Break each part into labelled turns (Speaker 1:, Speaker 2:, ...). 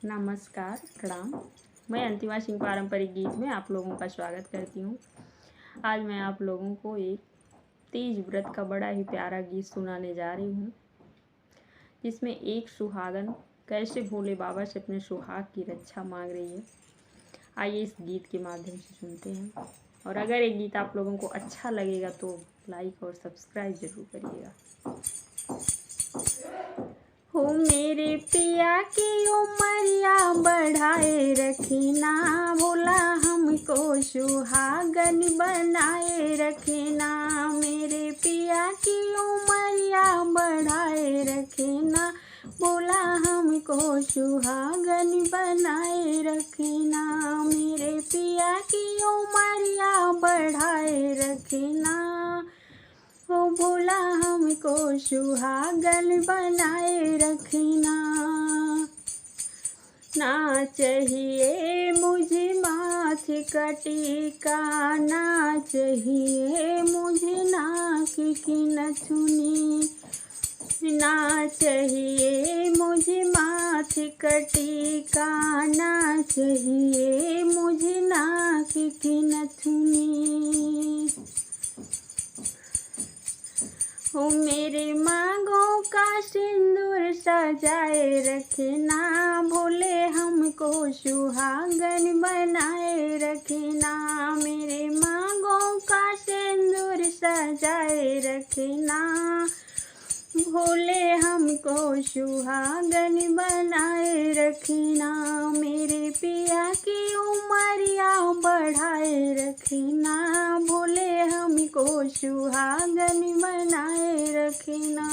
Speaker 1: नमस्कार, प्रणाम। मैं अंतिमा सिंह पारंपरिक गीत में आप लोगों का स्वागत करती हूँ। आज मैं आप लोगों को एक तीज व्रत का बड़ा ही प्यारा गीत सुनाने जा रही हूँ, जिसमें एक सुहागन कैसे भोले बाबा से अपने सुहाग की रक्षा मांग रही है। आइए इस गीत के माध्यम से सुनते हैं, और अगर ये गीत आप लोगों को अच्छा लगेगा तो लाइक और सब्सक्राइब जरूर करिएगा। हो मेरे पिया की उमरिया बढ़ाए रखना, भोला हमको सुहागन बनाए रखना। मेरे पिया की उमरिया बढ़ाए रखना, भोला हमको सुहागन बनाए रखना। मेरे पिया की उमरिया बढ़ाए रखना, हो भोला हमको सुहागन बनाए रखना। ना चाहिए मुझे माथे का टीका, ना चाहिए मुझे नाक की नथुनी, ना चाहिए मुझे माथे का टीका, ना चाहिए मुझे नाक की नथुनी। हो मेरे मांगों का सिंदूर सजाए रखना, भोले हमको सुहागन बनाए रखना। मेरे मांगों का सिंदूर सजाए रखना, भोले हमको सुहागन बनाए रखना। मेरे पिया की उमरिया बढ़ाए रखना, भोले हमको सुहागन बनाए रखना।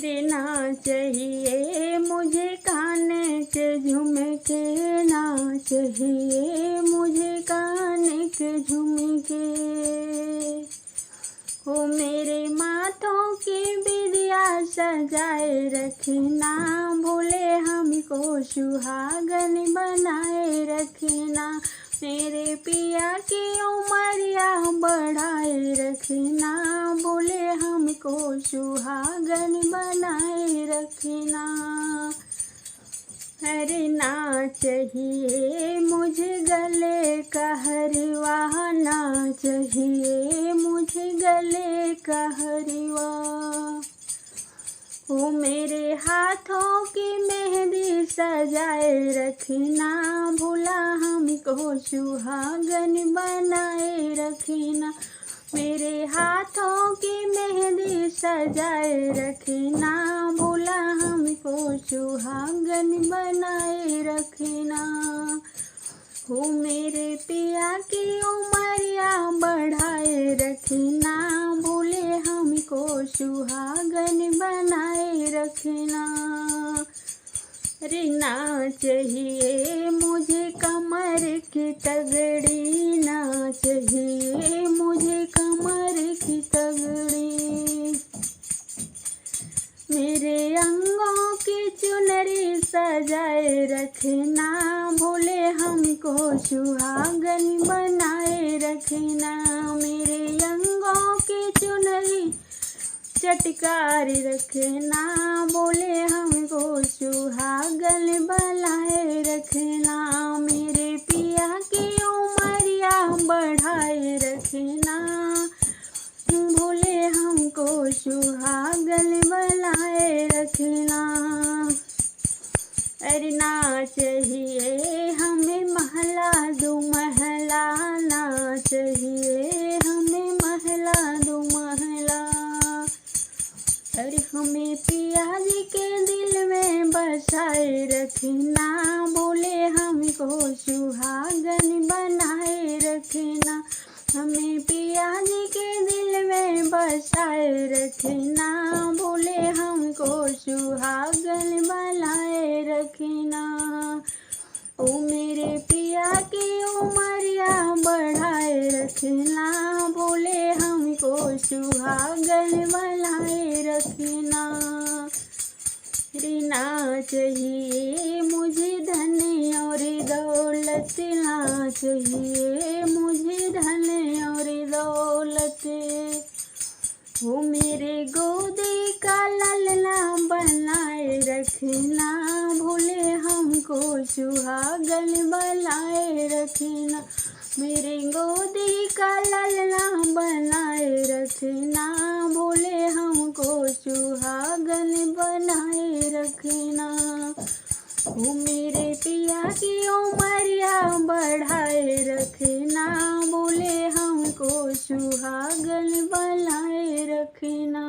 Speaker 1: देना चाहिए मुझे कान के झुमके, ना चाहिए मुझे कान के झुमके। हो मेरे माथों की बिंदिया सजाए रखना, भोले हमको सुहागन बनाए रखना। मेरे पिया की उमरिया बढ़ाए रखना, भोले हमको सुहागन बनाए रखना। अरे ना चाहिए मुझे गले का हरवा, ना चाहिए मुझे गले का हरवा। वो मेरे हाथों की मेहंदी सजाए रखना, भोला हमको सुहागन बनाए रखना। मेरे हाथों की मेहंदी सजाए रखना, भोला हमको सुहागन बनाए रखना। हो मेरे पिया की उमरिया बढ़ाए रखना, भोले हमको सुहागन बनाए रखना। अरे ना चाहिए मुझे कमर की तगड़ी, ना चाहिए मुझे कमर की तगड़ी। मेरे अंगों की चुनरी सजाए रखना, भोले हमको सुहागन बनाए रखना। मेरे अंगों की चुनरी चटकार रखना, बोले हमको सुहागन बनाए रखना। मेरे पिया की उमरिया बढ़ाए रखना, भोले हमको सुहागन बनाए रखना। अरे ना चाहिए हमें महला दो महला, ना चाहिए हमें महला दो महला। अरे हमें पिया जी के दिल में बसाए रखना, बोले हमको सुहागन बनाए रखना। हमें पिया जी के दिल में बसाए रखना, बोले हमको सुहागन बनाए रखना। ओ मेरे पिया की उमरिया बढ़ाए रखना, बोले हमको सुहागन बनाए रखना। ना चाहिए मुझे धन और दौलत, ना चाहिए मुझे धन और दौलत। वो मेरे गोदी का ललना बनाए रखना, भोले हमको सुहागन बनाए रखना। मेरे गोदी का ललना बनाए रखना, भोले हमको सुहागन बनाए रखना। ओ मेरे पिया की उमरिया बढ़ाए रखना, बोले हमको सुहागन बनाए रखना।